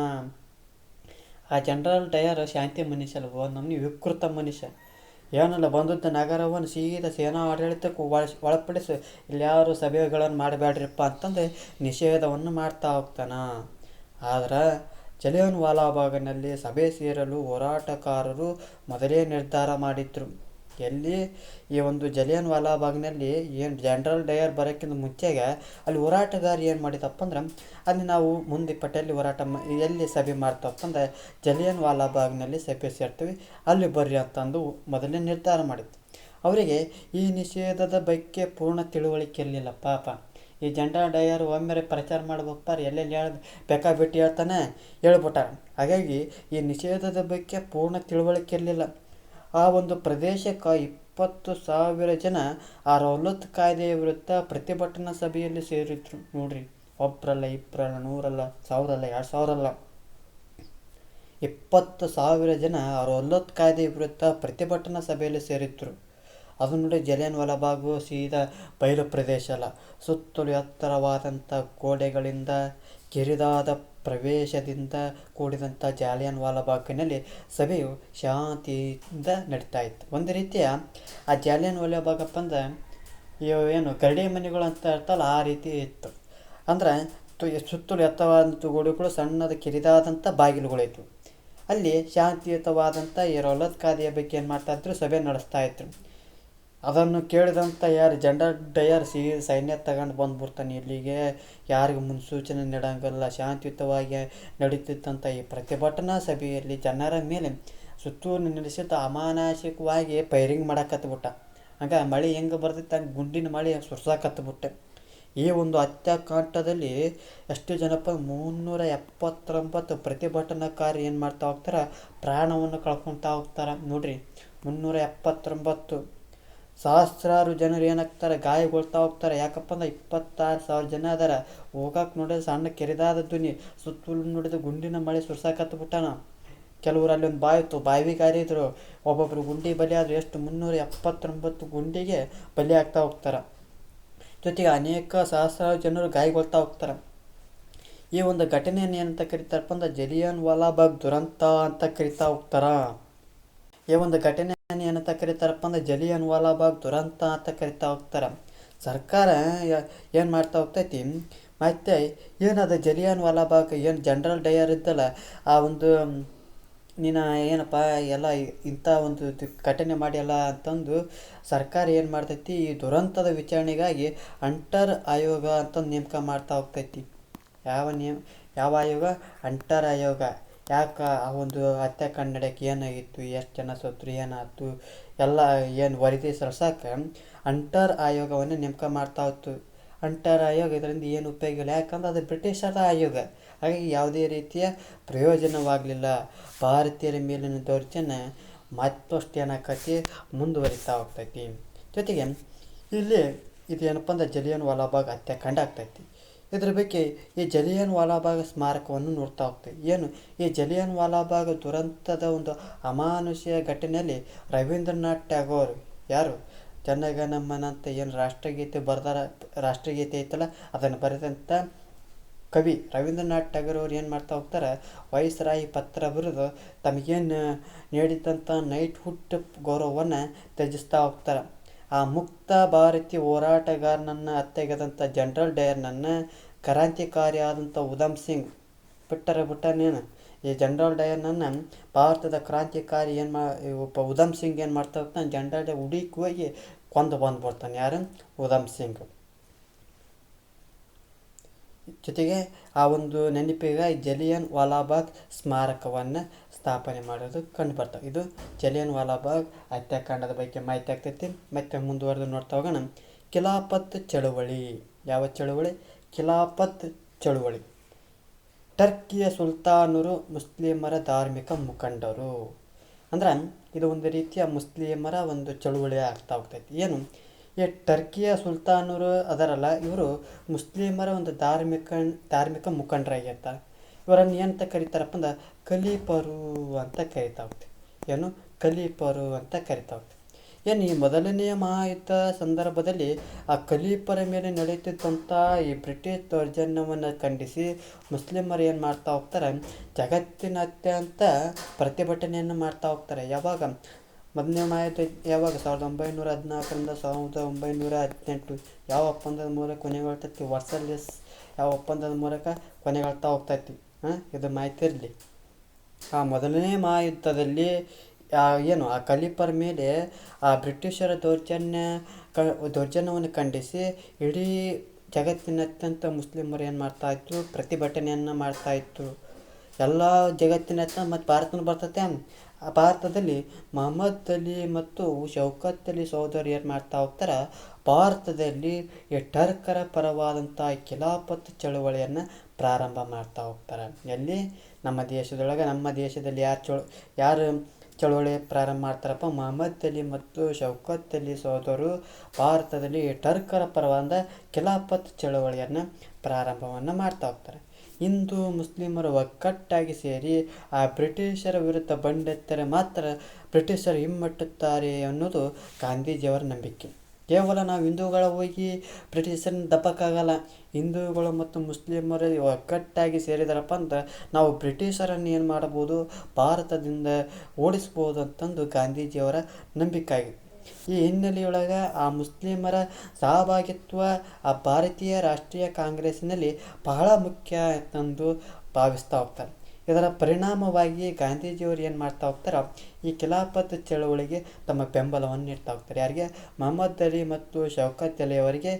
ಆ ಜನರಲ್ ಡಯರ್ ಶಾಂತಿ ಮನುಷ್ಯ ಅಲ್ವೋ, ನಮ್ಮನ್ನು ವಿಕೃತ ಮನುಷ್ಯ. ಏನಲ್ಲ ಬಂದದ್ದು ನಗರವನ್ನು ಸೀದಾ ಸೇನಾ ಆಡಳಿತಕ್ಕೆ ಒಳಪಡಿಸಿ ಇಲ್ಲಿ ಯಾರು ಸಭೆಗಳನ್ನು ಮಾಡಬೇಡ್ರಿಪ್ಪ ಅಂತಂದು ನಿಷೇಧವನ್ನು ಮಾಡ್ತಾ ಹೋಗ್ತಾನ. ಆದ್ರೆ ಜಲಿಯನ್ ವಾಲಾಬಾಗ್ನಲ್ಲಿ ಸಭೆ ಸೇರಲು ಹೋರಾಟಗಾರರು ಮೊದಲೇ ನಿರ್ಧಾರ ಮಾಡಿದ್ರು. ಎಲ್ಲಿ ಈ ಒಂದು ಜಲಿಯನ್ ವಾಲಾಬಾಗ್ನಲ್ಲಿ ಏನು ಜನರಲ್ ಡಯರ್ ಬರೋಕ್ಕಿಂತ ಮುಂಚೆಗೆ ಅಲ್ಲಿ ಹೋರಾಟಗಾರ ಏನು ಮಾಡಿದಪ್ಪ ಅಂದ್ರೆ, ಅಲ್ಲಿ ನಾವು ಮುಂದೆ ಪಟೇಲಿ ಹೋರಾಟ ಎಲ್ಲಿ ಸಭೆ ಮಾಡ್ತಪ್ಪ ಅಂದ್ರೆ ಜಲಿಯನ್ ವಾಲಾಬಾಗ್ನಲ್ಲಿ ಸಭೆ ಸೇರ್ತೀವಿ, ಅಲ್ಲಿ ಬರ್ರಿ ಅಂತಂದು ಮೊದಲೇ ನಿರ್ಧಾರ ಮಾಡಿತ್ತು. ಅವರಿಗೆ ಈ ನಿಷೇಧದ ಬಗ್ಗೆ ಪೂರ್ಣ ತಿಳುವಳಿಕೆ ಇರಲಿಲ್ಲ ಪಾಪ. ಈ ಜನರಲ್ ಡಯರ್ ಒಮ್ಮೆರೆ ಪ್ರಚಾರ ಮಾಡ್ಬೇಕಪ್ಪ, ಎಲ್ಲೆಲ್ಲಿ ಬೇಕಾಬಿಟ್ಟು ಹೇಳ್ತಾನೆ ಹೇಳ್ಬಿಟ್ಟಾರ. ಹಾಗಾಗಿ ಈ ನಿಷೇಧದ ಬಗ್ಗೆ ಪೂರ್ಣ ತಿಳುವಳಿಕೆ ಇರಲಿಲ್ಲ. ಆ ಒಂದು ಪ್ರದೇಶಕ್ಕೆ 20,000 ಜನ ಆ ರೌಲತ್ ಕಾಯ್ದೆಯ ವಿರುದ್ಧ ಪ್ರತಿಭಟನಾ ಸಭೆಯಲ್ಲಿ ಸೇರಿದ್ರು. ನೋಡ್ರಿ, ಒಬ್ಬರಲ್ಲ, ಇಬ್ಬರಲ್ಲ, 100 1,000 2,000 20,000 ಜನ ಆ ರೌಲತ್ ಕಾಯ್ದೆಯ ವಿರುದ್ಧ ಪ್ರತಿಭಟನಾ ಸಭೆಯಲ್ಲಿ ಸೇರಿದ್ರು. ಅದು ನೋಡಿ, ಜಲಿಯನ್ ವಾಲಾಬಾಗು ಸೀದಾ ಬಯಲು ಪ್ರದೇಶ ಅಲ್ಲ, ಸುತ್ತಲೂ ಎತ್ತರವಾದಂಥ ಗೋಡೆಗಳಿಂದ ಕಿರಿದಾದ ಪ್ರವೇಶದಿಂದ ಕೂಡಿದಂಥ ಜಾಲಿಯನ್ ವಾಲಾಬಾಗ್ನಲ್ಲಿ ಸಭೆಯು ಶಾಂತಿಯಿಂದ ನಡೀತಾ ಇತ್ತು. ಒಂದು ರೀತಿಯ ಆ ಜಾಲಿಯನ್ ವಾಲಾಬಾಗಪ್ಪ ಅಂದ್ರೆ ಏನು ಗರಡಿ ಮನೆಗಳು ಅಂತ ಇರ್ತಲ್ಲ, ಆ ರೀತಿ ಇತ್ತು. ಅಂದ್ರೆ ಸುತ್ತಲೂ ಎತ್ತರವಾದಂಥ ಗೋಡೆಗಳು, ಸಣ್ಣದ ಕಿರಿದಾದಂಥ ಬಾಗಿಲುಗಳಿತ್ತು. ಅಲ್ಲಿ ಶಾಂತಿಯುತವಾದಂಥ ಈ ರೌಲತ್ ಕಾಯ್ದೆಯ ಬಗ್ಗೆ ಏನು ಮಾಡ್ತಾಯಿದ್ರು, ಸಭೆ ನಡೆಸ್ತಾಯಿದ್ರು. ಅದನ್ನು ಕೇಳಿದಂಥ ಯಾರು ಜನರಲ್ ಡಯರ್ ಸೈನ್ಯ ತಗೊಂಡು ಬಂದ್ಬಿಡ್ತಾನೆ ಇಲ್ಲಿಗೆ, ಯಾರಿಗೂ ಮುನ್ಸೂಚನೆ ನೀಡೋಂಗಿಲ್ಲ. ಶಾಂತಿಯುತವಾಗಿ ನಡೀತಿದ್ದಂಥ ಈ ಪ್ರತಿಭಟನಾ ಸಭೆಯಲ್ಲಿ ಜನರ ಮೇಲೆ ಸುತ್ತೂರು ನಡೆಸಿದ ಅಮಾನುಷಿಕವಾಗಿ ಫೈರಿಂಗ್ ಮಾಡಕತ್ಬಿಟ್ಟ. ಹಂಗೆ ಮಳೆ ಹೆಂಗೆ ಬರ್ತೈತೆ ಹಂಗೆ ಗುಂಡಿನ ಮಳೆ ಸುರ್ಸಾಕತ್ಬಿಟ್ಟೆ. ಈ ಒಂದು ಹತ್ಯಾಕಾಂಡದಲ್ಲಿ ಎಷ್ಟು ಜನಪ್ಪ 379 ಪ್ರತಿಭಟನಾಕಾರಿ ಏನು ಮಾಡ್ತಾ ಹೋಗ್ತಾರೆ, ಪ್ರಾಣವನ್ನು ಕಳ್ಕೊತಾ ಹೋಗ್ತಾರೆ. ನೋಡ್ರಿ, 379 ಸಹಸ್ರಾರು ಜನರು ಏನಾಗ್ತಾರೆ, ಗಾಯಗೊಳ್ತಾ ಹೋಗ್ತಾರೆ. ಯಾಕಪ್ಪ ಅಂದ್ರೆ 26,000 ಜನ ಅದಾರ. ಹೋಗಕ್ಕೆ ನೋಡಿದ್ರೆ ಸಣ್ಣ ಕೆರಿದಾದ ಧ್ವನಿ, ಸುತ್ತಲೂ ನೋಡಿದ್ರೆ ಗುಂಡಿನ ಮಳೆ ಸುರ್ಸಾಕತ್ಬಿಟ್ಟಾನ. ಕೆಲವರು ಅಲ್ಲಿ ಒಂದು ಬಾವಿ ಇತ್ತು, ಬಾವಿಗೆ ಹಾರಿದ್ರು. ಒಬ್ಬೊಬ್ರು ಗುಂಡಿ ಬಲಿ ಆದರು. ಎಷ್ಟು 379 ಗುಂಡಿಗೆ ಬಲಿ ಆಗ್ತಾ ಹೋಗ್ತಾರೆ. ಜೊತೆಗೆ ಅನೇಕ ಸಹಸ್ರಾರು ಜನರು ಗಾಯಗೊಳ್ತಾ ಹೋಗ್ತಾರೆ. ಈ ಒಂದು ಘಟನೆಯನ್ನು ಏನಂತ ಕರೀತಾರಪ್ಪ ಅಂದ್ರೆ ಜಲಿಯನ್ ವಾಲಾಬಾಗ್ ದುರಂತ ಅಂತ ಕರಿತಾ ಹೋಗ್ತಾರ. ಈ ಒಂದು ಘಟನೆ ಏನಂತ ಕರೀತಾರಪ್ಪ ಅಂದ್ರೆ ಜಲಿಯನ್ ವಾಲಾಬಾಗ್ ದುರಂತ ಅಂತ ಕರಿತಾ ಹೋಗ್ತಾರೆ. ಸರ್ಕಾರ ಏನು ಮಾಡ್ತಾ ಹೋಗ್ತೈತಿ, ಮತ್ತು ಏನದು ಜಲಿಯನ್ ವಾಲಾಬಾಗ್ ಏನು ಜನರಲ್ ಡಯರ್ ಇದ್ದಲ್ಲ, ಆ ಒಂದು ನೀನು ಏನಪ್ಪ ಎಲ್ಲ ಇಂಥ ಒಂದು ಘಟನೆ ಮಾಡಿಯಲ್ಲ ಅಂತಂದು ಸರ್ಕಾರ ಏನು ಮಾಡ್ತೈತಿ, ಈ ದುರಂತದ ವಿಚಾರಣೆಗಾಗಿ ಹಂಟರ್ ಆಯೋಗ ಅಂತಂದು ನೇಮಕ ಮಾಡ್ತಾ ಹೋಗ್ತೈತಿ. ಯಾವ ಆಯೋಗ? ಹಂಟರ್ ಆಯೋಗ. ಯಾಕೆ ಆ ಒಂದು ಹತ್ಯಾಕಾಂಡ ನಡೆಯೋಕೆ ಏನಾಗಿತ್ತು, ಎಷ್ಟು ಜನ ಸತ್ರು, ಏನಾಯ್ತು ಎಲ್ಲ ಏನು ವರದಿ ಸಲ್ಸಕ್ಕೆ ಹಂಟರ್ ಆಯೋಗವನ್ನು ನೇಮಕ ಮಾಡ್ತಾ ಹೋಯ್ತು. ಹಂಟರ್ ಆಯೋಗ ಇದರಿಂದ ಏನು ಉಪಯೋಗ ಇಲ್ಲ, ಯಾಕಂದ್ರೆ ಅದು ಬ್ರಿಟಿಷರ ಆಯೋಗ. ಹಾಗಾಗಿ ಯಾವುದೇ ರೀತಿಯ ಪ್ರಯೋಜನವಾಗಲಿಲ್ಲ. ಭಾರತೀಯರ ಮೇಲಿನ ದೌರ್ಜನ್ಯ ಮತ್ತಷ್ಟು ಏನಾಕತಿ ಮುಂದುವರಿತಾ ಹೋಗ್ತೈತಿ. ಜೊತೆಗೆ ಇಲ್ಲಿ ಇದೇನಪ್ಪ ಅಂದ್ರೆ ಜಲಿಯನ್ ವಾಲಾಬಾಗ್ ಹತ್ಯಾಕಾಂಡ ಆಗ್ತೈತಿ. ಇದ್ರ ಬಗ್ಗೆ ಈ ಜಲಿಯನ್ ವಾಲಾಬಾಗ್ ಸ್ಮಾರಕವನ್ನು ನೋಡ್ತಾ ಹೋಗ್ತೀವಿ. ಏನು ಈ ಜಲಿಯನ್ ವಾಲಾಬಾಗ್ ದುರಂತದ ಒಂದು ಅಮಾನುಷೀಯ ಘಟನೆಯಲ್ಲಿ ರವೀಂದ್ರನಾಥ್ ಟ್ಯಾಗೋರ್, ಯಾರು ಜನಗಣಮನ ಅಂತ ಏನು ರಾಷ್ಟ್ರಗೀತೆ ಐತಲ್ಲ, ಅದನ್ನು ಬರೆದಂಥ ಕವಿ ರವೀಂದ್ರನಾಥ್ ಟ್ಯಾಗೋರ್ ಅವ್ರು ಏನು ಮಾಡ್ತಾ ಹೋಗ್ತಾರೆ, ವೈಸ್ರಾಯಿ ಪತ್ರ ಬರೆದು ತಮಗೇನು ನೀಡಿದಂಥ ನೈಟ್ಹುಡ್ ಗೌರವವನ್ನು ತ್ಯಜಿಸ್ತಾ ಹೋಗ್ತಾರೆ. ಆ ಮುಕ್ತ ಭಾರತೀಯ ಹೋರಾಟಗಾರನನ್ನು ಹತ್ಯೆಗದಂಥ ಜನರಲ್ ಡಯರ್ನನ್ನು ಕ್ರಾಂತಿಕಾರಿ ಆದಂಥ ಉಧಮ್ ಸಿಂಗ್ ಬಿಟ್ಟನೇನು, ಈ ಜನರಲ್ ಡಯರ್ನನ್ನು ಭಾರತದ ಕ್ರಾಂತಿಕಾರಿ ಒಬ್ಬ ಉಧಮ್ ಸಿಂಗ್ ಏನು ಮಾಡ್ತಾ ಹೋಗ್ತಾನೆ, ಜನರಲ್ ಡಯರ್ ಹುಡುಕಿ ಹೋಗಿ ಕೊಂದು ಬಂದ್ಬಿಡ್ತಾನೆ. ಯಾರು? ಉಧಮ್ ಸಿಂಗ್. ಜೊತೆಗೆ ಆ ಒಂದು ನೆನಪಿಗೆ ಜಲಿಯನ್ ವಾಲಾಬಾಗ್ ಸ್ಮಾರಕವನ್ನು ಸ್ಥಾಪನೆ ಮಾಡೋದು ಕಂಡು ಬರ್ತವೆ. ಇದು ಜಲಿಯನ್ ವಾಲಾಬಾಗ್ ಹತ್ಯಾಕಾಂಡದ ಬಗ್ಗೆ ಮಾಹಿತಿ ಆಗ್ತೈತಿ. ಮತ್ತು ಮುಂದುವರೆದು ನೋಡ್ತಾ ಹೋಗೋಣ. ಖಿಲಾಫತ್ ಚಳುವಳಿ. ಯಾವ ಚಳುವಳಿ? ಖಿಲಾಫತ್ ಚಳುವಳಿ. ಟರ್ಕಿಯ ಸುಲ್ತಾನರು ಮುಸ್ಲಿಮರ ಧಾರ್ಮಿಕ ಮುಖಂಡರು. ಅಂದ್ರೆ ಇದು ಒಂದು ರೀತಿಯ ಮುಸ್ಲಿಮರ ಒಂದು ಚಳುವಳಿ ಆಗ್ತಾ ಹೋಗ್ತೈತಿ. ಏನು ಈ ಟರ್ಕಿಯ ಸುಲ್ತಾನರು ಅದರಲ್ಲ, ಇವರು ಮುಸ್ಲಿಮರ ಒಂದು ಧಾರ್ಮಿಕ ಮುಖಂಡರಾಗಿರ್ತಾರೆ. ಇವರನ್ನು ಏನಂತ ಕರೀತಾರಪ್ಪ ಅಂದ್ರೆ ಖಲೀಫರು ಅಂತ ಕರಿತಾ ಹೋಗ್ತೀವಿ. ಏನು? ಖಲೀಫರು ಅಂತ ಕರಿತಾ ಹೋಗ್ತೀವಿ. ಏನು ಈ ಮೊದಲನೆಯ ಮಹಾಯುದ್ಧ ಸಂದರ್ಭದಲ್ಲಿ ಆ ಖಲೀಫರ ಮೇಲೆ ನಡೆಯುತ್ತಿದ್ದಂಥ ಈ ಬ್ರಿಟಿಷ್ ದೌರ್ಜನ್ಯವನ್ನು ಖಂಡಿಸಿ ಮುಸ್ಲಿಮರು ಏನು ಮಾಡ್ತಾ ಹೋಗ್ತಾರೆ, ಜಗತ್ತಿನಾದ್ಯಂತ ಪ್ರತಿಭಟನೆಯನ್ನು ಮಾಡ್ತಾ ಹೋಗ್ತಾರೆ. ಯಾವಾಗ ಮೊದಲನೇ ಮಹಾಯುದ್ಧ ಯಾವಾಗ 1914 1918 ಯಾವ ಒಪ್ಪಂದದ ಮೂಲಕ ಕೊನೆಗೊಳ್ತೈತಿ? ವರ್ಸಲಿಸ್ ಯಾವ ಒಪ್ಪಂದದ ಮೂಲಕ ಕೊನೆಗೊಳ್ತಾ ಹೋಗ್ತೈತಿ? ಇದು ಮಾಹಿತಿ ಇರಲಿ. ಆ ಮೊದಲನೇ ಮಹಾಯುದ್ಧದಲ್ಲಿ ಏನು ಆ ಖಲೀಫರ ಮೇಲೆ ಆ ಬ್ರಿಟಿಷರ ದೌರ್ಜನ್ಯವನ್ನು ಖಂಡಿಸಿ ಇಡೀ ಜಗತ್ತಿನಾದ್ಯಂತ ಮುಸ್ಲಿಮರು ಏನು ಮಾಡ್ತಾಯಿದ್ರು, ಪ್ರತಿಭಟನೆಯನ್ನು ಮಾಡ್ತಾಯಿದ್ರು. ಎಲ್ಲ ಜಗತ್ತಿನಾದ್ಯಂತ ಮತ್ತು ಭಾರತನೂ ಬರ್ತೈತೆ. ಆ ಭಾರತದಲ್ಲಿ ಮೊಹಮ್ಮದ್ ಅಲಿ ಮತ್ತು ಶೌಕತ್ ಅಲಿ ಸಹೋದರಿ ಏನು ಮಾಡ್ತಾ ಹೋಗ್ತಾರೆ, ಭಾರತದಲ್ಲಿ ಈ ಟರ್ಕರ ಪರವಾದಂಥ ಖಿಲಾಫತ್ ಚಳುವಳಿಯನ್ನು ಪ್ರಾರಂಭ ಮಾಡ್ತಾ ಹೋಗ್ತಾರೆ. ಎಲ್ಲಿ? ನಮ್ಮ ದೇಶದೊಳಗೆ. ನಮ್ಮ ದೇಶದಲ್ಲಿ ಯಾರು ಚಳುವಳಿ ಪ್ರಾರಂಭ ಮಾಡ್ತಾರಪ್ಪ? ಮೊಹಮ್ಮದ್ ಅಲಿ ಮತ್ತು ಶೌಕತ್ ಅಲಿ ಸಹೋದರರು ಭಾರತದಲ್ಲಿ ಟರ್ಕರ ಪರವಾದ ಖಿಲಾಫತ್ ಚಳುವಳಿಯನ್ನು ಪ್ರಾರಂಭವನ್ನು ಮಾಡ್ತಾ ಹೋಗ್ತಾರೆ. ಹಿಂದೂ ಮುಸ್ಲಿಮರು ಒಗ್ಗಟ್ಟಾಗಿ ಸೇರಿ ಆ ಬ್ರಿಟಿಷರ ವಿರುದ್ಧ ಬಂಡೆತ್ತರೆ ಮಾತ್ರ ಬ್ರಿಟಿಷರು ಹಿಮ್ಮೆಟ್ಟುತ್ತಾರೆ ಅನ್ನೋದು ಗಾಂಧೀಜಿಯವರ ನಂಬಿಕೆ. ಕೇವಲ ನಾವು ಹಿಂದೂಗಳ ಹೋಗಿ ಬ್ರಿಟಿಷರನ್ನ ದಬ್ಬಕ್ಕಾಗಲ್ಲ. ಹಿಂದೂಗಳು ಮತ್ತು ಮುಸ್ಲಿಮರು ಒಗ್ಗಟ್ಟಾಗಿ ಸೇರಿದಾರಪ್ಪ ಅಂದ್ರೆ ನಾವು ಬ್ರಿಟಿಷರನ್ನು ಏನು ಮಾಡ್ಬೋದು, ಭಾರತದಿಂದ ಓಡಿಸ್ಬೋದು ಅಂತಂದು ಗಾಂಧೀಜಿಯವರ ನಂಬಿಕೆ ಆಗಿದೆ. ಈ ಹಿನ್ನೆಲೆಯೊಳಗೆ ಆ ಮುಸ್ಲಿಮರ ಸಹಭಾಗಿತ್ವ ಆ ಭಾರತೀಯ ರಾಷ್ಟ್ರೀಯ ಕಾಂಗ್ರೆಸ್ಸಿನಲ್ಲಿ ಬಹಳ ಮುಖ್ಯ ಎಂದು ಭಾವಿಸ್ತಾ ಹೋಗ್ತಾರೆ. ಇದರ ಪರಿಣಾಮವಾಗಿ ಗಾಂಧೀಜಿಯವರು ಏನು ಮಾಡ್ತಾ ಹೋಗ್ತಾರೆ, ಈ ಖಿಲಾಫತ್ ಚಳುವಳಿಗೆ ತಮ್ಮ ಬೆಂಬಲವನ್ನು ನೀಡ್ತಾ ಹೋಗ್ತಾರೆ. ಯಾರಿಗೆ? ಮೊಹಮ್ಮದ್ ಅಲಿ ಮತ್ತು ಶೌಕತ್ ಅಲಿ ಅವರಿಗೆ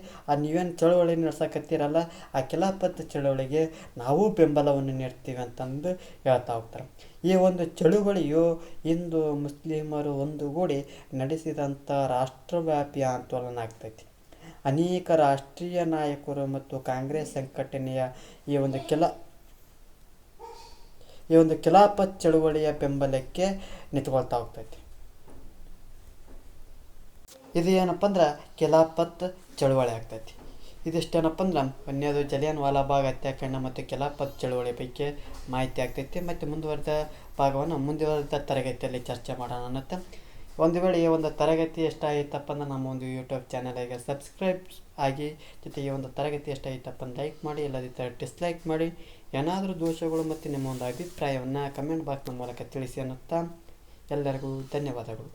ನೀವೇನು ಚಳುವಳಿ ನಡೆಸಕತ್ತೀರಲ್ಲ, ಆ ಖಿಲಾಫತ್ ಚಳುವಳಿಗೆ ನಾವು ಬೆಂಬಲವನ್ನು ನೀಡ್ತೀವಿ ಅಂತಂದು ಹೇಳ್ತಾ ಹೋಗ್ತಾರೆ. ಈ ಒಂದು ಚಳುವಳಿಯು ಹಿಂದೂ ಮುಸ್ಲಿಮರು ಒಂದುಗೂಡಿ ನಡೆಸಿದಂಥ ರಾಷ್ಟ್ರವ್ಯಾಪಿ ಆಂದೋಲನ ಆಗ್ತೈತಿ. ಅನೇಕ ರಾಷ್ಟ್ರೀಯ ನಾಯಕರು ಮತ್ತು ಕಾಂಗ್ರೆಸ್ ಸಂಘಟನೆಯ ಈ ಒಂದು ಖಿಲಾಫತ್ ಚಳುವಳಿಯ ಬೆಂಬಲಕ್ಕೆ ನಿಂತ್ಕೊಳ್ತಾ ಹೋಗ್ತೈತಿ. ಇದು ಏನಪ್ಪ ಅಂದ್ರೆ ಖಿಲಾಫತ್ ಚಳುವಳಿ ಆಗ್ತೈತಿ. ಇದಿಷ್ಟೇನಪ್ಪ ಅಂದ್ರೆ ಒಂದೇದು ಜಲಿಯನ್ ವಾಲಾಬಾಗ್ ಹತ್ಯಾಕಾಂಡ ಮತ್ತು ಖಿಲಾಫತ್ ಚಳುವಳಿ ಬಗ್ಗೆ ಮಾಹಿತಿ ಆಗ್ತೈತಿ. ಮತ್ತು ಮುಂದುವರೆದ ಭಾಗವನ್ನು ಮುಂದುವರೆದ ತರಗತಿಯಲ್ಲಿ ಚರ್ಚೆ ಮಾಡೋಣ ಅನ್ನತ್ತೆ. ಒಂದು ವೇಳೆ ಈ ಒಂದು ತರಗತಿ ಇಷ್ಟ ಆಯಿತಪ್ಪ ಅಂದ್ರೆ ನಮ್ಮ ಒಂದು ಯೂಟ್ಯೂಬ್ ಚಾನಲಿಗೆ ಸಬ್ಸ್ಕ್ರೈಬ್ ಆಗಿ, ಜೊತೆಗೆ ಈ ಒಂದು ತರಗತಿ ಇಷ್ಟ ಆಯಿತಪ್ಪ ಅಂದ್ರೆ ಲೈಕ್ ಮಾಡಿ, ಇಲ್ಲದಿದ್ದರೆ ಡಿಸ್ಲೈಕ್ ಮಾಡಿ. ಏನಾದರೂ ದೋಷಗಳು ಮತ್ತು ನಿಮ್ಮ ಒಂದು ಅಭಿಪ್ರಾಯವನ್ನು ಕಮೆಂಟ್ ಬಾಕ್ಸ್ನ ಮೂಲಕ ತಿಳಿಸಿ ಅನ್ನುತ್ತಾ ಎಲ್ಲರಿಗೂ ಧನ್ಯವಾದಗಳು.